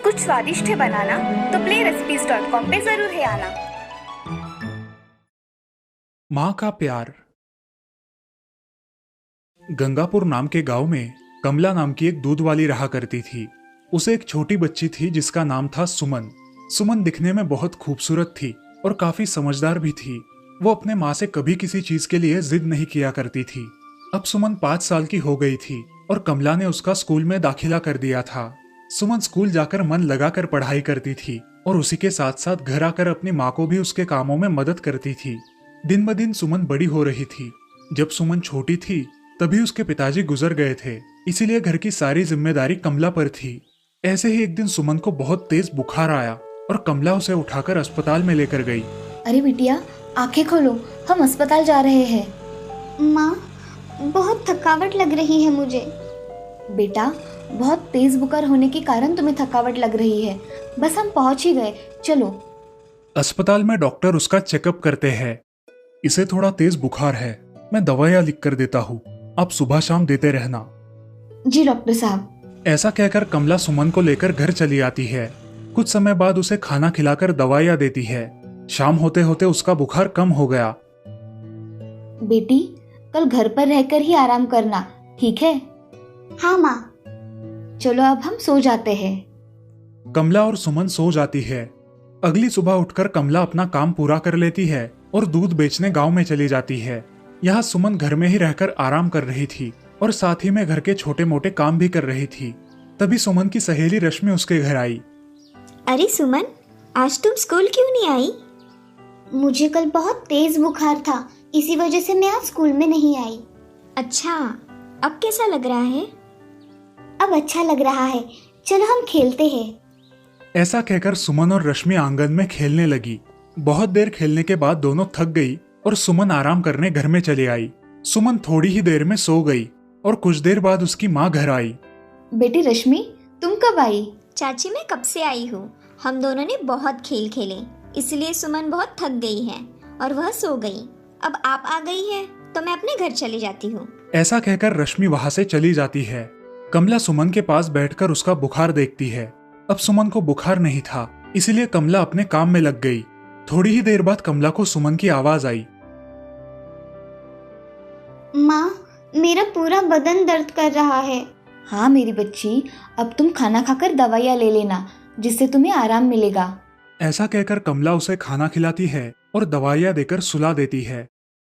कुछ स्वादिष्ट है बनाना तो playrecipes.com पे जरूर है आना। माँ का प्यार। गंगापुर नाम के गांव में कमला नाम की एक दूध वाली रहा करती थी। उसे एक छोटी बच्ची थी जिसका नाम था सुमन। सुमन दिखने में बहुत खूबसूरत थी और काफी समझदार भी थी। वो अपने माँ से कभी किसी चीज के लिए जिद नहीं किया करती थी। अब सुमन 5 साल की हो गई थी और कमला ने उसका स्कूल में दाखिला कर दिया था। सुमन स्कूल जाकर मन लगाकर पढ़ाई करती थी और उसी के साथ साथ घर आकर अपनी माँ को भी उसके कामों में मदद करती थी। दिन ब दिन सुमन बड़ी हो रही थी। जब सुमन छोटी थी तभी उसके पिताजी गुजर गए थे, इसीलिए घर की सारी जिम्मेदारी कमला पर थी। ऐसे ही एक दिन सुमन को बहुत तेज बुखार आया और कमला उसे उठाकर अस्पताल में लेकर गई। अरे बिटिया, आंखें खोलो, हम अस्पताल जा रहे हैं। माँ, बहुत थकावट लग रही है मुझे। बेटा, बहुत तेज बुखार होने के कारण तुम्हें थकावट लग रही है। बस हम पहुंच ही गए, चलो। अस्पताल में डॉक्टर उसका चेकअप करते हैं। इसे थोड़ा तेज बुखार है, मैं दवाइयाँ लिख कर देता हूँ, आप सुबह शाम देते रहना। जी डॉक्टर साहब। ऐसा कहकर कमला सुमन को लेकर घर चली आती है। कुछ समय बाद उसे खाना खिलाकर दवाइयाँ देती है। शाम होते होते उसका बुखार कम हो गया। बेटी, कल घर पर रहकर ही आराम करना, ठीक है? हाँ माँ। चलो अब हम सो जाते हैं। कमला और सुमन सो जाती है। अगली सुबह उठकर कमला अपना काम पूरा कर लेती है और दूध बेचने गांव में चली जाती है। यहाँ सुमन घर में ही रहकर आराम कर रही थी और साथ ही में घर के छोटे मोटे काम भी कर रही थी। तभी सुमन की सहेली रश्मि उसके घर आई। अरे सुमन, आज तुम स्कूल क्यों नहीं आई? मुझे कल बहुत तेज बुखार था, इसी वजह से मैं आज स्कूल में नहीं आई। अच्छा, अब कैसा लग रहा है? अब अच्छा लग रहा है, चलो हम खेलते हैं। ऐसा कहकर सुमन और रश्मि आंगन में खेलने लगी। बहुत देर खेलने के बाद दोनों थक गई और सुमन आराम करने घर में चली आई। सुमन थोड़ी ही देर में सो गई और कुछ देर बाद उसकी माँ घर आई। बेटी रश्मि, तुम कब आई? चाची, मैं कब से आई हूँ। हम दोनों ने बहुत खेल खेले, इसलिए सुमन बहुत थक गई है और वह सो गई। अब आप आ गई है तो मैं अपने घर चली जाती हूँ। ऐसा कहकर रश्मि वहाँ से चली जाती है। कमला सुमन के पास बैठकर उसका बुखार देखती है। अब सुमन को बुखार नहीं था, इसलिए कमला अपने काम में लग गई। थोड़ी ही देर बाद कमला को सुमन की आवाज आई। माँ, मेरा पूरा बदन दर्द कर रहा है। हाँ मेरी बच्ची, अब तुम खाना खाकर दवाइयाँ ले लेना, जिससे तुम्हें आराम मिलेगा। ऐसा कहकर कमला उसे खाना खिलाती है और दवाइयाँ देकर सुला देती है।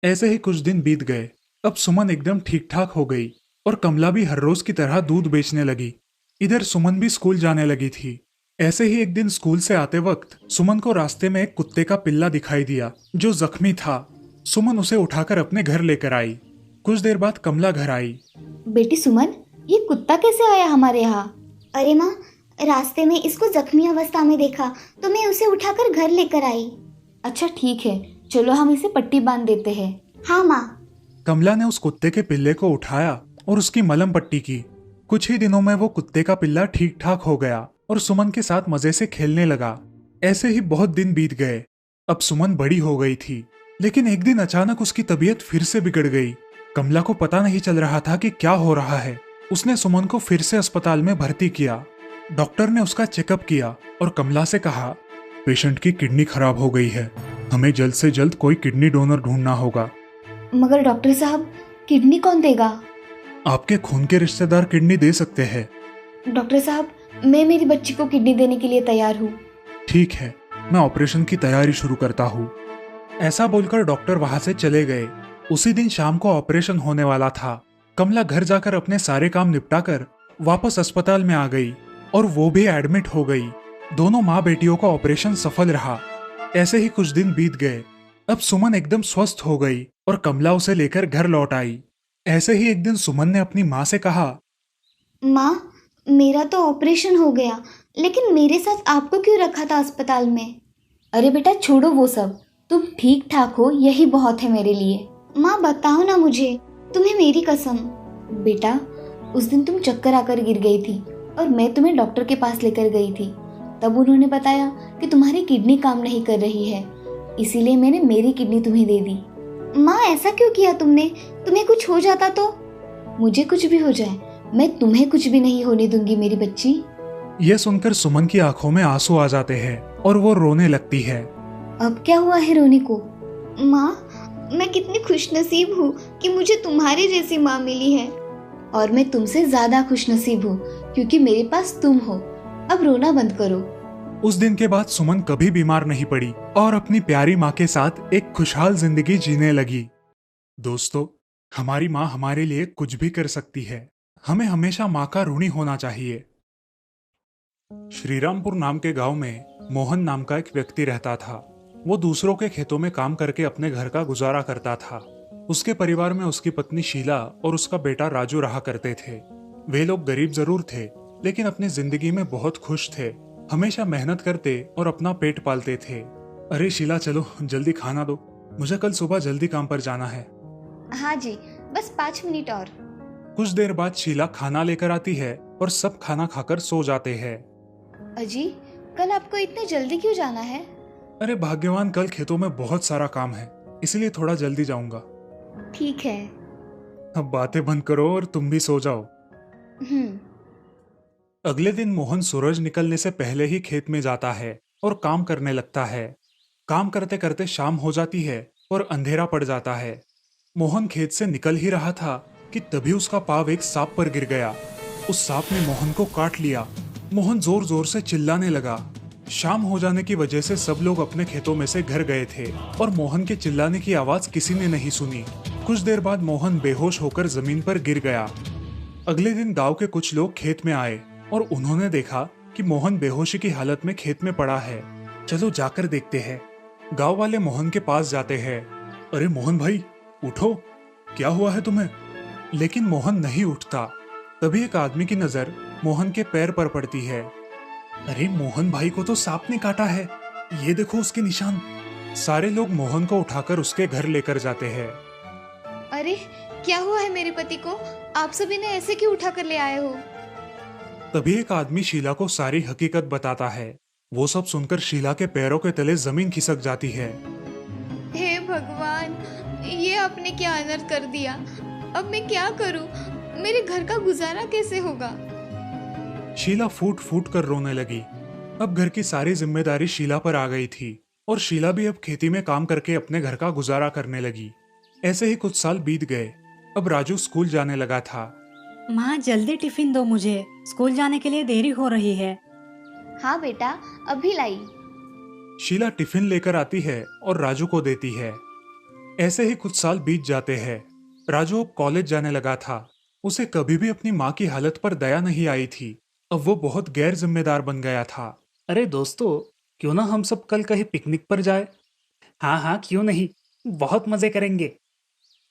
ऐसे ही कुछ दिन बीत गए। अब सुमन एकदम ठीक ठाक हो गई और कमला भी हर रोज की तरह दूध बेचने लगी। इधर सुमन भी स्कूल जाने लगी थी। ऐसे ही एक दिन स्कूल से आते वक्त सुमन को रास्ते में एक कुत्ते का पिल्ला दिखाई दिया जो जख्मी था। सुमन उसे उठाकर अपने घर लेकर आई। कुछ देर बाद कमला घर आई। बेटी सुमन, ये कुत्ता कैसे आया हमारे यहाँ? अरे माँ, रास्ते में इसको जख्मी अवस्था में देखा तो मैं उसे उठाकर घर लेकर आई। अच्छा ठीक है, चलो हम इसे पट्टी बांध देते हैं। हाँ माँ। कमला ने उस कुत्ते के पिल्ले को उठाया और उसकी मलम पट्टी की। कुछ ही दिनों में वो कुत्ते का पिल्ला ठीक ठाक हो गया और सुमन के साथ मजे से खेलने लगा। ऐसे ही बहुत दिन बीत गए। अब सुमन बड़ी हो गई थी, लेकिन एक दिन अचानक उसकी तबीयत फिर से बिगड़ गई। कमला को पता नहीं चल रहा था कि क्या हो रहा है। उसने सुमन को फिर से अस्पताल में भर्ती किया। डॉक्टर ने उसका चेकअप किया और कमला से कहा, पेशेंट की किडनी खराब हो गई है, हमें जल्द से जल्द कोई किडनी डोनर ढूंढना होगा। मगर डॉक्टर साहब, किडनी कौन देगा? आपके खून के रिश्तेदार किडनी दे सकते हैं। डॉक्टर साहब, मैं मेरी बच्ची को किडनी देने के लिए तैयार हूँ। ठीक है, मैं ऑपरेशन की तैयारी शुरू करता हूँ। ऐसा बोलकर डॉक्टर वहां से चले गए। उसी दिन शाम को ऑपरेशन होने वाला था। कमला घर जाकर अपने सारे काम निपटाकर वापस अस्पताल में आ गई और वो भी एडमिट हो गई। दोनों माँ बेटियों का ऑपरेशन सफल रहा। ऐसे ही कुछ दिन बीत गए। अब सुमन एकदम स्वस्थ हो गई और कमला उसे लेकर घर लौट आई। ऐसे ही एक दिन सुमन ने अपनी माँ से कहा, माँ, मेरा तो ऑपरेशन हो गया, लेकिन मेरे साथ आपको क्यों रखा था अस्पताल में? अरे बेटा छोड़ो वो सब, तुम ठीक ठाक हो, यही बहुत है मेरे लिए। माँ बताओ ना मुझे, तुम्हें मेरी कसम। बेटा, उस दिन तुम चक्कर आकर गिर गई थी और मैं तुम्हें डॉक्टर के पास लेकर गई थी। तब उन्होंने बताया कि तुम्हारी किडनी काम नहीं कर रही है, इसीलिए मैंने मेरी किडनी तुम्हें दे दी। माँ ऐसा क्यों किया तुमने? तुम्हें कुछ हो जाता तो? मुझे कुछ भी हो जाए, मैं तुम्हें कुछ भी नहीं होने दूंगी मेरी बच्ची। यह सुनकर सुमन की आंखों में आंसू आ जाते हैं और वो रोने लगती है। अब क्या हुआ है रोने को? माँ, मैं कितनी खुशनसीब हूँ कि मुझे तुम्हारी जैसी माँ मिली है। और मैं तुमसे ज्यादा खुशनसीब हूँ क्योंकि मेरे पास तुम हो। अब रोना बंद करो। उस दिन के बाद सुमन कभी बीमार नहीं पड़ी और अपनी प्यारी माँ के साथ एक खुशहाल जिंदगी जीने लगी। दोस्तों, हमारी माँ हमारे लिए कुछ भी कर सकती है। हमें हमेशा माँ का ऋणी होना चाहिए। श्रीरामपुर नाम के गांव में मोहन नाम का एक व्यक्ति रहता था। वो दूसरों के खेतों में काम करके अपने घर का गुजारा करता था। उसके परिवार में उसकी पत्नी शीला और उसका बेटा राजू रहा करते थे। वे लोग गरीब जरूर थे, लेकिन अपनी जिंदगी में बहुत खुश थे। हमेशा मेहनत करते और अपना पेट पालते थे। अरे शीला, चलो जल्दी खाना दो, मुझे कल सुबह जल्दी काम पर जाना है। हाँ जी, बस 5 मिनट और। कुछ देर बाद शीला खाना लेकर आती है और सब खाना खाकर सो जाते हैं। अजी, कल आपको इतने जल्दी क्यों जाना है? अरे भाग्यवान, कल खेतों में बहुत सारा काम है, इसलिए थोड़ा जल्दी जाऊंगा। ठीक है। अब बातें बंद करो और तुम भी सो जाओ। अगले दिन मोहन सूरज निकलने से पहले ही खेत में जाता है और काम करने लगता है। काम करते करते शाम हो जाती है और अंधेरा पड़ जाता है। मोहन खेत से निकल ही रहा था कि तभी उसका पाँव एक सांप पर गिर गया। उस सांप ने मोहन को काट लिया। मोहन जोर जोर से चिल्लाने लगा। शाम हो जाने की वजह से सब लोग अपने खेतों में से घर गए थे और मोहन के चिल्लाने की आवाज किसी ने नहीं सुनी। कुछ देर बाद मोहन बेहोश होकर जमीन पर गिर गया। अगले दिन गांव के कुछ लोग खेत में आए और उन्होंने देखा कि मोहन बेहोशी की हालत में खेत में पड़ा है। चलो जाकर देखते हैं। गांव वाले मोहन के पास जाते हैं। अरे मोहन भाई, उठो, क्या हुआ है तुम्हें? लेकिन मोहन नहीं उठता। तभी एक आदमी की नजर मोहन के पैर पर पड़ती है। अरे मोहन भाई को तो सांप ने काटा है, ये देखो उसके निशान। सारे लोग मोहन को उठाकर उसके घर लेकर जाते हैं। अरे क्या हुआ है मेरे पति को? आप सभी ने ऐसे क्यों उठा कर ले आए हो? तभी एक आदमी शीला को सारी हकीकत बताता है। वो सब सुनकर शीला के पैरों के तले जमीन खिसक जाती है। हे भगवान, ये आपने क्या अनर्थ कर दिया। अब मैं क्या करूं? मेरे घर का गुजारा कैसे होगा? शीला फूट फूट कर रोने लगी। अब घर की सारी जिम्मेदारी शीला पर आ गई थी और शीला भी अब खेती में काम करके अपने घर का गुजारा करने लगी। ऐसे ही कुछ साल बीत गए। अब राजू स्कूल जाने लगा था। माँ, जल्दी टिफिन दो, मुझे स्कूल जाने के लिए देरी हो रही है। हाँ बेटा, अभी लाई। शीला टिफिन लेकर आती है और राजू को देती है। ऐसे ही कुछ साल बीत जाते हैं। राजू अब कॉलेज जाने लगा था। उसे कभी भी अपनी माँ की हालत पर दया नहीं आई थी। अब वो बहुत गैर जिम्मेदार बन गया था। अरे दोस्तों, क्यों ना हम सब कल कहीं पिकनिक पर जाए? हाँ हाँ, क्यों नहीं, बहुत मजे करेंगे।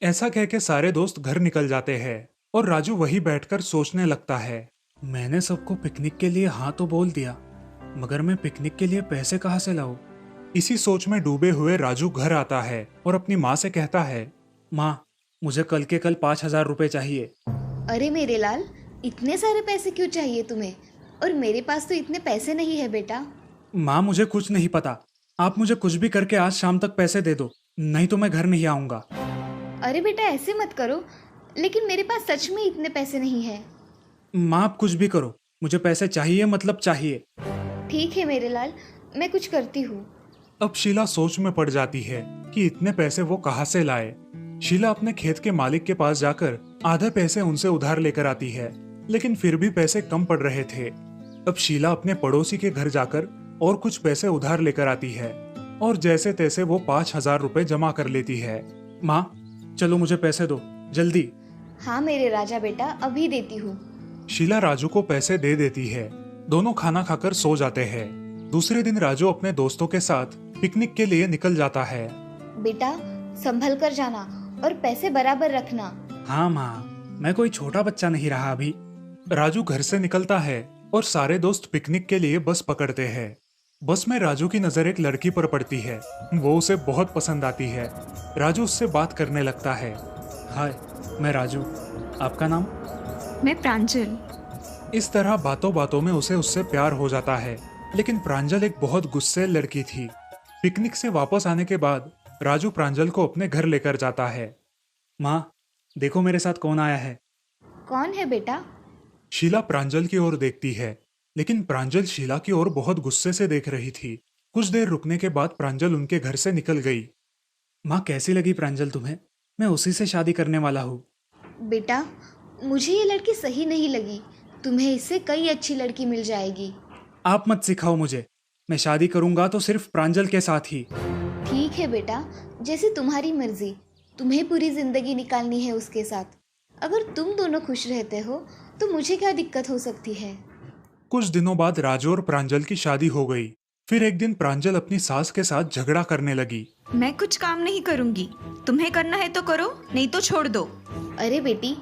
ऐसा कह के सारे दोस्त घर निकल जाते हैं और राजू वही बैठकर सोचने लगता है। मैंने सबको पिकनिक के लिए हाँ तो बोल दिया, मगर मैं पिकनिक के लिए पैसे कहाँ से लाऊं? इसी सोच में डूबे हुए राजू घर आता है और अपनी माँ से कहता है, माँ, मुझे कल के कल 5,000 रुपए चाहिए। अरे मेरे लाल, इतने सारे पैसे क्यों चाहिए तुम्हें? और मेरे पास तो इतने पैसे नहीं है बेटा। माँ, मुझे कुछ नहीं पता, आप मुझे कुछ भी करके आज शाम तक पैसे दे दो, नहीं तो मैं घर नहीं आऊंगा। अरे बेटा, ऐसे मत करो, लेकिन मेरे पास सच में इतने पैसे नहीं है। माँ, आप कुछ भी करो, मुझे पैसे चाहिए, मतलब चाहिए। ठीक है मेरे लाल, मैं कुछ करती हूँ। अब शीला सोच में पड़ जाती है कि इतने पैसे वो कहाँ से लाए। शीला अपने खेत के मालिक के पास जाकर आधे पैसे उनसे उधार लेकर आती है, लेकिन फिर भी पैसे कम पड़ रहे थे। अब शीला अपने पड़ोसी के घर जाकर और कुछ पैसे उधार लेकर आती है और जैसे तैसे वो 5,000 रुपए जमा कर लेती है। माँ, चलो मुझे पैसे दो, जल्दी। हाँ मेरे राजा बेटा, अभी देती हूँ। शीला राजू को पैसे दे देती है। दोनों खाना खाकर सो जाते हैं। दूसरे दिन राजू अपने दोस्तों के साथ पिकनिक के लिए निकल जाता है। बेटा, संभल कर जाना और पैसे बराबर रखना। हाँ माँ, मैं कोई छोटा बच्चा नहीं रहा अभी। राजू घर से निकलता है और सारे दोस्त पिकनिक के लिए बस पकड़ते हैं। बस में राजू की नजर एक लड़की पर पड़ती है। वो उसे बहुत पसंद आती है। राजू उससे बात करने लगता है। हाय, मैं राजू, आपका नाम? मैं प्रांजल। इस तरह बातों बातों में उसे उससे प्यार हो जाता है। लेकिन प्रांजल एक बहुत गुस्सैल लड़की थी। पिकनिक से वापस आने के बाद राजू प्रांजल को अपने घर लेकर जाता है। माँ, देखो मेरे साथ कौन आया है। कौन है बेटा? शीला प्रांजल की ओर देखती है, लेकिन प्रांजल शीला की ओर बहुत गुस्से से देख रही थी। कुछ देर रुकने के बाद प्रांजल उनके घर से निकल गई। माँ, कैसी लगी प्रांजल तुम्हें? मैं उसी से शादी करने वाला हूँ। बेटा, मुझे ये लड़की सही नहीं लगी। तुम्हें इससे कई अच्छी लड़की मिल जाएगी। आप मत सिखाओ मुझे। मैं शादी करूंगा तो सिर्फ प्रांजल के साथ ही। ठीक है बेटा, जैसे तुम्हारी मर्जी। तुम्हें पूरी जिंदगी निकालनी है उसके साथ। अगर तुम दोनों खुश रहते हो तो मुझे क्या दिक्कत हो सकती है। कुछ दिनों बाद राजू और प्रांजल की शादी हो गई। फिर एक दिन प्रांजल अपनी सास के साथ झगड़ा करने लगी। मैं कुछ काम नहीं करूंगी, तुम्हें करना है तो करो, नहीं तो छोड़ दो। अरे बेटी,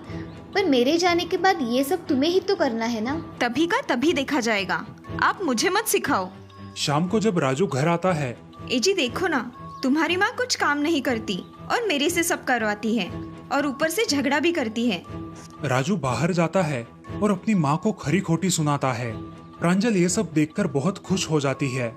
पर मेरे जाने के बाद ये सब तुम्हें ही तो करना है ना। तभी का तभी देखा जाएगा, आप मुझे मत सिखाओ। शाम को जब राजू घर आता है, ए जी देखो ना, तुम्हारी माँ कुछ काम नहीं करती और मेरे से सब करवाती है और ऊपर से झगड़ा भी करती है। राजू बाहर जाता है और अपनी माँ को खरी खोटी सुनाता है। प्रांजल ये सब देखकर बहुत खुश हो जाती है।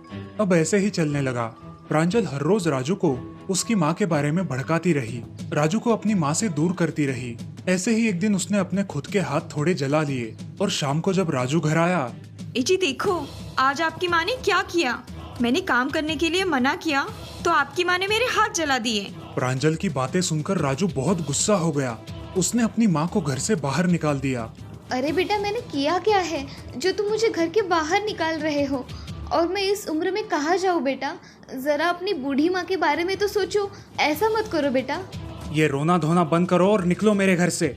अब ऐसे ही चलने लगा। प्रांजल हर रोज राजू को उसकी माँ के बारे में भड़काती रही, राजू को अपनी माँ से दूर करती रही। ऐसे ही एक दिन उसने अपने खुद के हाथ थोड़े जला लिए और शाम को जब राजू घर आया, ए जी देखो, आज आपकी माँ ने क्या किया। मैंने काम करने के लिए मना किया तो आपकी माँ ने मेरे हाथ जला दिए। प्रांजल की बातें सुनकर राजू बहुत गुस्सा हो गया। उसने अपनी माँ को घर से बाहर निकाल दिया। अरे बेटा, मैंने किया क्या है जो तुम मुझे घर के बाहर निकाल रहे हो? और मैं इस उम्र में कहाँ जाऊँ बेटा? जरा अपनी बूढ़ी माँ के बारे में तो सोचो। ऐसा मत करो बेटा। ये रोना धोना बंद करो और निकलो मेरे घर से।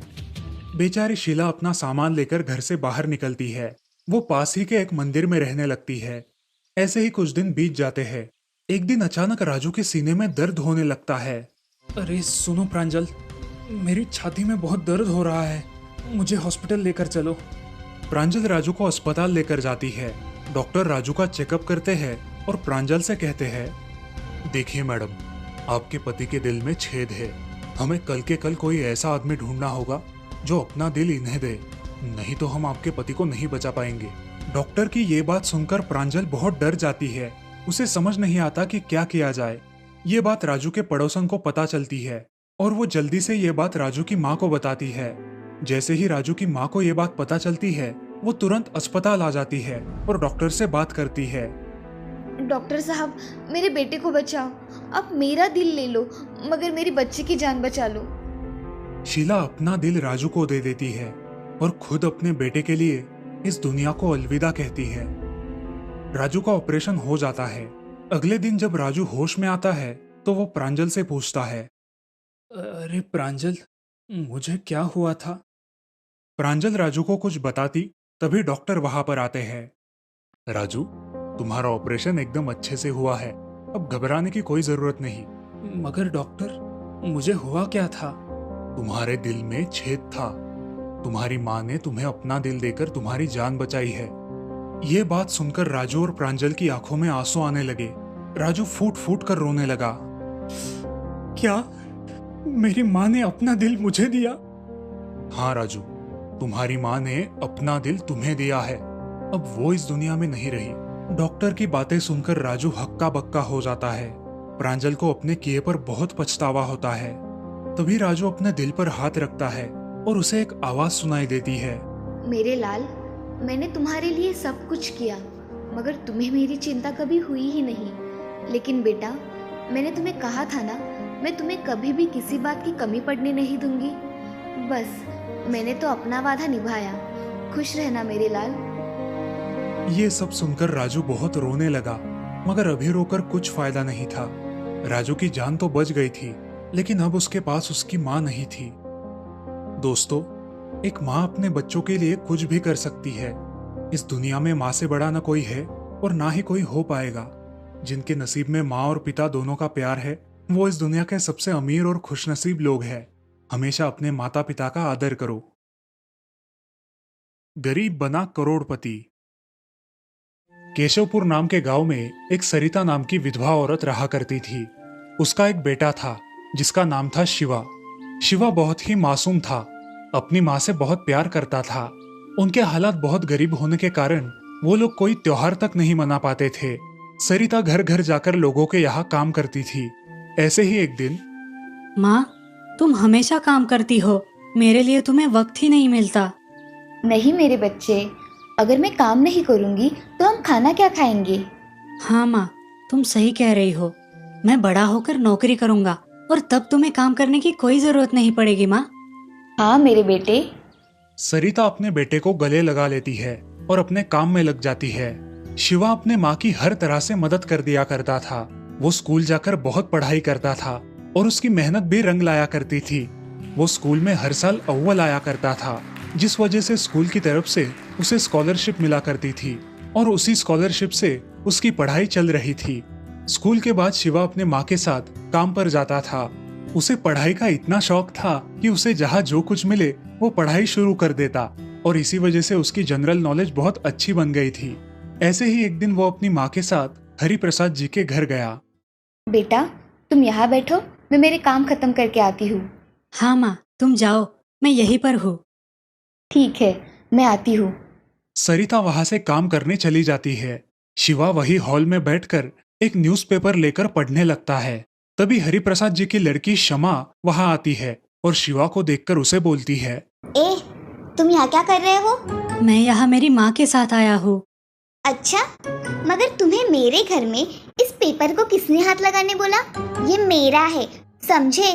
बेचारी शीला अपना सामान लेकर घर से बाहर निकलती है। वो पास ही के एक मंदिर में रहने लगती है। ऐसे ही कुछ दिन बीत जाते हैं। एक दिन अचानक राजू के सीने में दर्द होने लगता है। अरे सुनो प्रांजल, मेरी छाती में बहुत दर्द हो रहा है, मुझे हॉस्पिटल लेकर चलो। प्रांजल राजू को अस्पताल लेकर जाती है। डॉक्टर राजू का चेकअप करते हैं और प्रांजल से कहते हैं, देखिए मैडम, आपके पति के दिल में छेद है। हमें कल के कल कोई ऐसा आदमी ढूंढना होगा जो अपना दिल इन्हें दे, नहीं तो हम आपके पति को नहीं बचा पाएंगे। डॉक्टर की ये बात सुनकर प्रांजल बहुत डर जाती है। उसे समझ नहीं आता कि क्या किया जाए। ये बात राजू के पड़ोसन को पता चलती है और वो जल्दी से ये बात राजू की माँ को बताती है। जैसे ही राजू की माँ को ये बात पता चलती है, वो तुरंत अस्पताल आ जाती है और डॉक्टर से बात करती है। डॉक्टर साहब, मेरे बेटे को बचाओ। आप मेरा दिल ले लो, मगर मेरी बच्ची की जान बचा लो। शीला अपना दिल राजू को दे देती है और खुद अपने बेटे के लिए इस दुनिया को अलविदा कहती है। राजू का ऑपरेशन हो जाता है। अगले दिन जब राजू होश में आता है तो वो प्रांजल से पूछता है, अरे प्रांजल, मुझे क्या हुआ था? प्रांजल राजू को कुछ बताती तभी डॉक्टर वहां पर आते हैं। राजू, तुम्हारा ऑपरेशन एकदम अच्छे से हुआ है, अब घबराने की कोई जरूरत नहीं। मगर डॉक्टर, मुझे हुआ क्या था? तुम्हारे दिल में छेद था। तुम्हारी माँ ने तुम्हें अपना दिल देकर तुम्हारी जान बचाई है। ये बात सुनकर राजू और प्रांजल की आंखों में आंसू आने लगे। राजू फूट फूट कर रोने लगा। क्या मेरी माँ ने अपना दिल मुझे दिया? हाँ राजू, तुम्हारी माँ ने अपना दिल तुम्हें दिया है। अब वो इस दुनिया में नहीं रही। डॉक्टर की बातें सुनकर राजू हक्का बक्का हो जाता है। प्रांजल को अपने किए पर बहुत पछतावा होता है। तभी राजू अपने दिल पर हाथ रखता है और उसे एक आवाज सुनाई देती है, मेरे लाल, मैंने तुम्हारे लिए सब कुछ किया, मगर तुम्हें मेरी चिंता कभी हुई ही नहीं। लेकिन बेटा, मैंने तुम्हें कहा था ना, मैं तुम्हें कभी भी किसी बात की कमी पड़ने नहीं दूंगी। बस मैंने तो अपना वादा निभाया। खुश रहना मेरे लाल। ये सब सुनकर राजू बहुत रोने लगा, मगर अभी रोकर कुछ फायदा नहीं था। राजू की जान तो बच गई थी, लेकिन अब उसके पास उसकी माँ नहीं थी। दोस्तों, एक माँ अपने बच्चों के लिए कुछ भी कर सकती है। इस दुनिया में माँ से बड़ा न कोई है और ना ही कोई हो पाएगा। जिनके नसीब में माँ और पिता दोनों का प्यार है, वो इस दुनिया के सबसे अमीर और खुशनसीब लोग हैं। हमेशा अपने माता पिता का आदर करो। गरीब बना करोड़पति। केशवपुर नाम के गांव में एक सरिता नाम की विधवा औरत रहा करती थी। उसका एक बेटा था जिसका नाम था शिवा। शिवा बहुत ही मासूम था, अपनी माँ से बहुत प्यार करता था। उनके हालात बहुत गरीब होने के कारण वो लोग कोई त्योहार तक नहीं मना पाते थे। सरिता घर घर जाकर लोगों के यहाँ काम करती थी। ऐसे ही एक दिन माँ, तुम हमेशा काम करती हो, मेरे लिए तुम्हें वक्त ही नहीं मिलता। नहीं मेरे बच्चे, अगर मैं काम नहीं करूँगी तो हम खाना क्या खाएंगे। हाँ माँ, तुम सही कह रही हो। मैं बड़ा होकर नौकरी करूँगा और तब तुम्हें काम करने की कोई जरूरत नहीं पड़ेगी माँ। हाँ मेरे बेटे। सरिता अपने बेटे को गले लगा लेती है और अपने काम में लग जाती है। शिवा अपने माँ की हर तरह से मदद कर दिया करता था। वो स्कूल जाकर बहुत पढ़ाई करता था और उसकी मेहनत भी रंग लाया करती थी। वो स्कूल में हर साल अव्वल आया करता था, जिस वजह से स्कूल की तरफ से उसे स्कॉलरशिप मिला करती थी और उसी स्कॉलरशिप से उसकी पढ़ाई चल रही थी। स्कूल के बाद शिवा अपने माँ के साथ काम पर जाता था। उसे पढ़ाई का इतना शौक था कि उसे जहाँ जो कुछ मिले वो पढ़ाई शुरू कर देता और इसी वजह से उसकी जनरल नॉलेज बहुत अच्छी बन गई थी। ऐसे ही एक दिन वो अपनी माँ के साथ हरि प्रसाद जी के घर गया। बेटा तुम यहाँ बैठो, मैं मेरे काम खत्म करके आती हूँ। हाँ माँ, तुम जाओ, मैं यहीं पर हूँ। ठीक है, मैं आती हूँ। सरिता वहां से काम करने चली जाती है। शिवा वही हॉल में बैठकर एक न्यूज़पेपर लेकर पढ़ने लगता है। तभी हरिप्रसाद जी की लड़की शमा वहां आती है और शिवा को देखकर उसे बोलती है, ए, तुम यहाँ क्या कर रहे हो? मैं यहाँ मेरी माँ के साथ आया हूँ। अच्छा, मगर तुम्हें मेरे घर में इस पेपर को किसने हाथ लगाने बोला? ये मेरा है, समझे?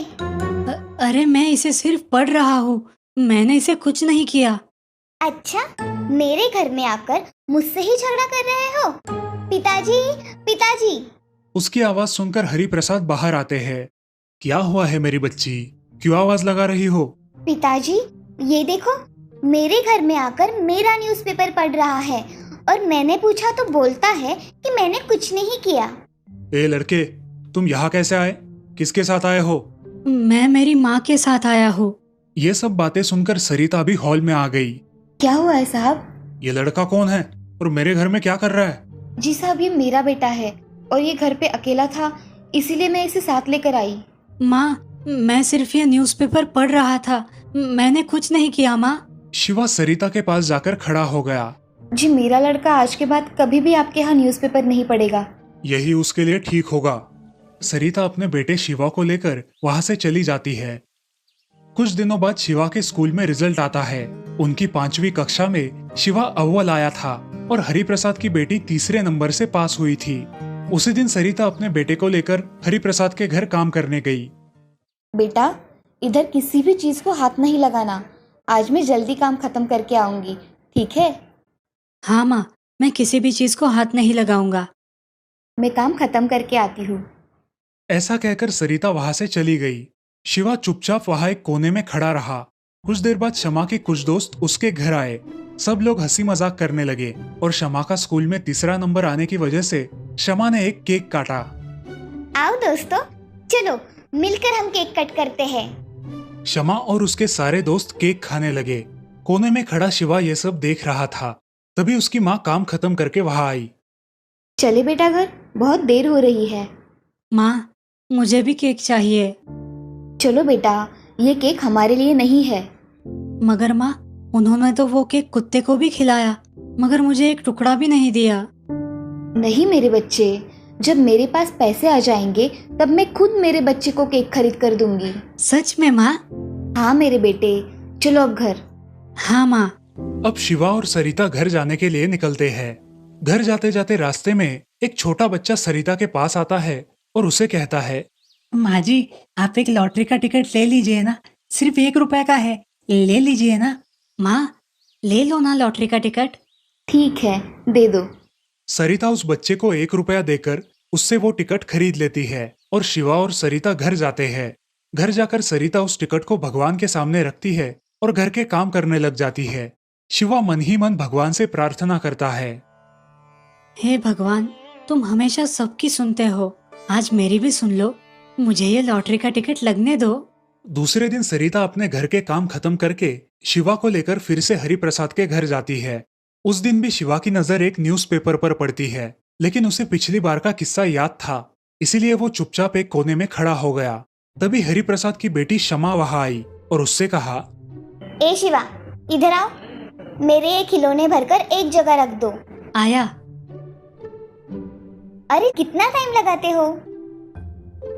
अरे मैं इसे सिर्फ पढ़ रहा हूँ, मैंने इसे कुछ नहीं किया। अच्छा, मेरे घर में आकर मुझसे ही झगड़ा कर रहे हो? पिताजी, पिताजी। उसकी आवाज सुनकर हरिप्रसाद बाहर आते हैं। क्या हुआ है मेरी बच्ची, क्यों आवाज लगा रही हो? पिताजी, ये देखो, मेरे घर में आकर मेरा न्यूज़पेपर पढ़ रहा है और मैंने पूछा तो बोलता है कि मैंने कुछ नहीं किया। ए लड़के, तुम यहाँ कैसे आए? किसके साथ आए हो? मैं मेरी माँ के साथ आया हूँ। ये सब बातें सुनकर सरिता भी हॉल में आ गई। क्या हुआ है साहब? ये लड़का कौन है और मेरे घर में क्या कर रहा है? जी साहब, ये मेरा बेटा है और ये घर पे अकेला था, इसीलिए मैं इसे साथ लेकर आई। माँ, मैं सिर्फ ये न्यूज़पेपर पढ़ रहा था, मैंने कुछ नहीं किया माँ। शिवा सरिता के पास जाकर खड़ा हो गया। जी मेरा लड़का आज के बाद कभी भी आपके यहाँ न्यूज़पेपर नहीं पढ़ेगा। यही उसके लिए ठीक होगा। सरिता अपने बेटे शिवा को लेकर वहां से चली जाती है। कुछ दिनों बाद शिवा के स्कूल में रिजल्ट आता है। उनकी 5वीं कक्षा में शिवा अव्वल आया था और हरिप्रसाद की बेटी तीसरे नंबर से पास हुई थी। उसी दिन सरिता अपने बेटे को लेकर हरिप्रसाद के घर काम करने गई। बेटा, इधर किसी भी चीज को हाथ नहीं लगाना। आज मैं जल्दी काम खत्म करके आऊंगी, ठीक है? हाँ माँ, मैं किसी भी चीज को हाथ नहीं लगाऊंगा। मैं काम खत्म करके आती हूँ। ऐसा कहकर सरिता वहां से चली गई। शिवा चुपचाप वहां एक कोने में खड़ा रहा। कुछ देर बाद शमा के कुछ दोस्त उसके घर आए। सब लोग हंसी मजाक करने लगे और शमा का स्कूल में तीसरा नंबर आने की वजह से शमा ने एक केक काटा। आओ दोस्तों, चलो मिलकर हम केक कट करते हैं। शमा और उसके सारे दोस्त केक खाने लगे। कोने में खड़ा शिवा ये सब देख रहा था। तभी उसकी माँ काम खत्म करके वहां आई। चले बेटा घर, बहुत देर हो रही है। माँ, मुझे भी केक चाहिए। चलो बेटा, ये केक हमारे लिए नहीं है। मगर माँ, उन्होंने तो वो केक कुत्ते को भी खिलाया, मगर मुझे एक टुकड़ा भी नहीं दिया। नहीं मेरे बच्चे, जब मेरे पास पैसे आ जाएंगे तब मैं खुद मेरे बच्चे को केक खरीद कर दूंगी। सच में माँ? हाँ मेरे बेटे, चलो अब घर। हाँ माँ। अब शिवा और सरिता घर जाने के लिए निकलते हैं। घर जाते जाते रास्ते में एक छोटा बच्चा सरिता के पास आता है और उसे कहता है, माँ जी, आप एक लॉटरी का टिकट ले लीजिए ना, सिर्फ 1 रुपए का है, ले लीजिए ना। माँ, ले लो ना लॉटरी का टिकट। ठीक है, दे दो। सरिता उस बच्चे को 1 रुपया देकर उससे वो टिकट खरीद लेती है और शिवा और सरिता घर जाते हैं। घर जाकर सरिता उस टिकट को भगवान के सामने रखती है और घर के काम करने लग जाती है। शिवा मन ही मन भगवान से प्रार्थना करता है, हे भगवान, तुम हमेशा सबकी सुनते हो, आज मेरी भी सुन लो, मुझे ये लॉटरी का टिकट लगने दो। दूसरे दिन सरिता अपने घर के काम खत्म करके शिवा को लेकर फिर से हरिप्रसाद के घर जाती है। उस दिन भी शिवा की नजर एक न्यूज़पेपर पर पड़ती है, लेकिन उसे पिछली बार का किस्सा याद था, इसीलिए वो चुपचाप एक कोने में खड़ा हो गया। तभी हरिप्रसाद की बेटी शमा वहां आई और उससे कहा, ए शिवा, इधर आओ, मेरे ये खिलौने भरकर एक जगह रख दो। आया। अरे कितना टाइम लगाते हो?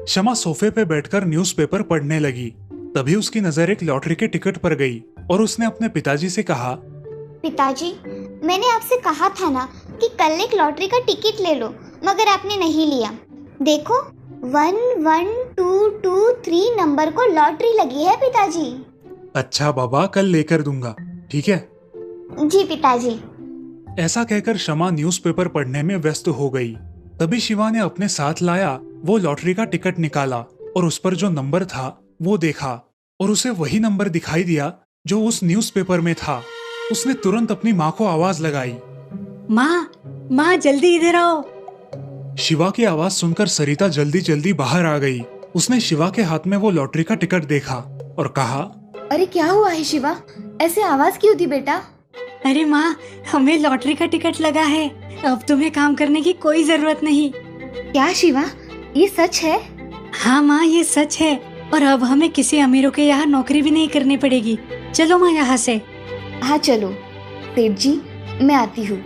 शमा सोफे पे बैठकर न्यूज़पेपर पढ़ने लगी। तभी उसकी नजर एक लॉटरी के टिकट पर गई और उसने अपने पिताजी से कहा, पिताजी, मैंने आपसे कहा था ना कि कल एक लॉटरी का टिकट ले लो, मगर आपने नहीं लिया। देखो 11223 नंबर को लॉटरी लगी है पिताजी। अच्छा बाबा, कल लेकर दूंगा, ठीक है। जी पिताजी। ऐसा कहकर शमा न्यूज़पेपर पढ़ने में व्यस्त हो गई। तभी शिवा ने अपने साथ लाया वो लॉटरी का टिकट निकाला और उस पर जो नंबर था वो देखा और उसे वही नंबर दिखाई दिया जो उस न्यूज़पेपर में था। उसने तुरंत अपनी माँ को आवाज लगाई, माँ जल्दी इधर आओ। शिवा की आवाज सुनकर सरिता जल्दी जल्दी बाहर आ गई। उसने शिवा के हाथ में वो लॉटरी का टिकट देखा और कहा, अरे क्या हुआ है शिवा, ऐसे आवाज क्यों दी बेटा? अरे माँ, हमें लॉटरी का टिकट लगा है। अब तुम्हें काम करने की कोई जरूरत नहीं। क्या शिवा, ये सच है? हाँ माँ, ये सच है। और अब हमें किसी अमीरों के यहाँ नौकरी भी नहीं करनी पड़ेगी। चलो माँ यहाँ से। हाँ चलो सेठ जी, मैं आती हूँ।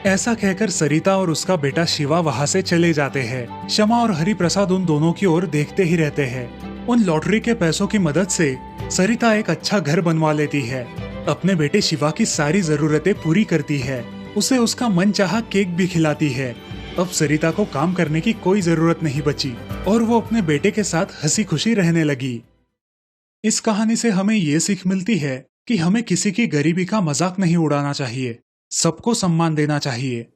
ऐसा कहकर सरिता और उसका बेटा शिवा वहाँ से चले जाते हैं। शमा और हरि प्रसाद उन दोनों की ओर देखते ही रहते हैं। उन लॉटरी के पैसों की मदद से सरिता एक अच्छा घर बनवा लेती है, अपने बेटे शिवा की सारी जरूरतें पूरी करती है, उसे उसका मनचाहा केक भी खिलाती है। अब सरिता को काम करने की कोई जरूरत नहीं बची और वो अपने बेटे के साथ हंसी खुशी रहने लगी। इस कहानी से हमें ये सीख मिलती है कि हमें किसी की गरीबी का मजाक नहीं उड़ाना चाहिए, सबको सम्मान देना चाहिए।